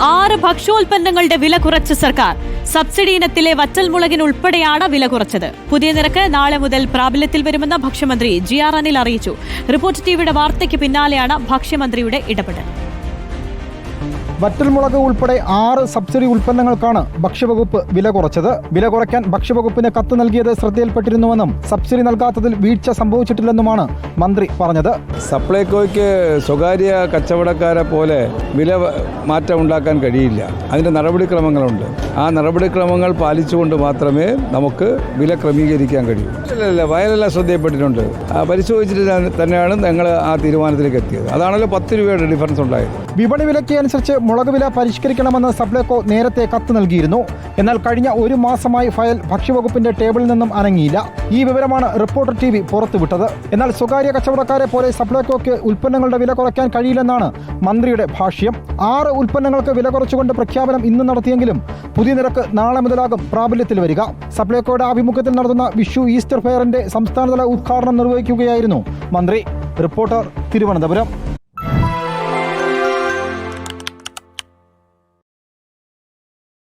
6 ഭക്ഷ്യോൽപ്പന്നങ്ങളുടെ വില കുറച്ച് സർക്കാർ. സബ്സിഡി ഇനത്തിലെ വറ്റൽമുളകിന് ഉൾപ്പെടെയാണ് വില കുറച്ചത്. പുതിയ നിരക്ക് നാളെ മുതൽ പ്രാബല്യത്തിൽ വരുമെന്ന് ഭക്ഷ്യമന്ത്രി GR അനിൽ അറിയിച്ചു. റിപ്പോർട്ടർ ടിവിയുടെ വാർത്തയ്ക്ക് പിന്നാലെയാണ് ഭക്ഷ്യമന്ത്രിയുടെ ഇടപെടൽ. വറ്റൽമുളക് ഉൾപ്പെടെ 6 സബ്സിഡി ഉൽപ്പന്നങ്ങൾക്കാണ് ഭക്ഷ്യവകുപ്പ് വില കുറച്ചത്. വില കുറയ്ക്കാൻ ഭക്ഷ്യവകുപ്പിന് കത്ത് നൽകിയത് ശ്രദ്ധയിൽപ്പെട്ടിരുന്നുവെന്നും സബ്സിഡി നൽകാത്തതിൽ വീഴ്ച സംഭവിച്ചിട്ടില്ലെന്നുമാണ് മന്ത്രി പറഞ്ഞത്. സപ്ലൈകോയ്ക്ക് സ്വകാര്യ കച്ചവടക്കാരെ പോലെ വില മാറ്റം ഉണ്ടാക്കാൻ കഴിയില്ല. അതിൻ്റെ നടപടിക്രമങ്ങളുണ്ട്. ആ നടപടിക്രമങ്ങൾ പാലിച്ചുകൊണ്ട് മാത്രമേ നമുക്ക് വില ക്രമീകരിക്കാൻ കഴിയൂ. അല്ല, വയലെല്ലാം ശ്രദ്ധയിൽപ്പെട്ടിട്ടുണ്ട്. പരിശോധിച്ചിട്ട് തന്നെയാണ് ഞങ്ങൾ ആ തീരുമാനത്തിലേക്ക് എത്തിയത്. അതാണല്ലോ 10 രൂപയുടെ ഡിഫറൻസ് ഉണ്ടായത്. വിപണി വിലയ്ക്ക് അനുസരിച്ച് മുളക് വില പരിഷ്കരിക്കണമെന്ന് സപ്ലൈകോ നേരത്തെ കത്ത് നൽകിയിരുന്നു. എന്നാൽ കഴിഞ്ഞ 1 മാസമായി ഫയൽ ഭക്ഷ്യവകുപ്പിന്റെ ടേബിളിൽ നിന്നും അനങ്ങിയില്ല. ഈ വിവരമാണ് റിപ്പോർട്ടർ TV പുറത്തുവിട്ടത്. എന്നാൽ സ്വകാര്യ കച്ചവടക്കാരെ പോലെ സപ്ലൈകോയ്ക്ക് ഉൽപ്പന്നങ്ങളുടെ വില കുറയ്ക്കാൻ കഴിയില്ലെന്നാണ് മന്ത്രിയുടെ ഭാഷ്യം. 6 ഉൽപ്പന്നങ്ങൾക്ക് വില കുറച്ചുകൊണ്ട് പ്രഖ്യാപനം ഇന്ന് നടത്തിയെങ്കിലും പുതിയ നിരക്ക് നാളെ മുതലാകും പ്രാബല്യത്തിൽ വരിക. സപ്ലൈകോയുടെ ആഭിമുഖ്യത്തിൽ നടത്തുന്ന വിഷു ഈസ്റ്റർ ഫെയറിന്റെ സംസ്ഥാനതല ഉദ്ഘാടനം നിർവഹിക്കുകയായിരുന്നു മന്ത്രി. റിപ്പോർട്ടർ, തിരുവനന്തപുരം.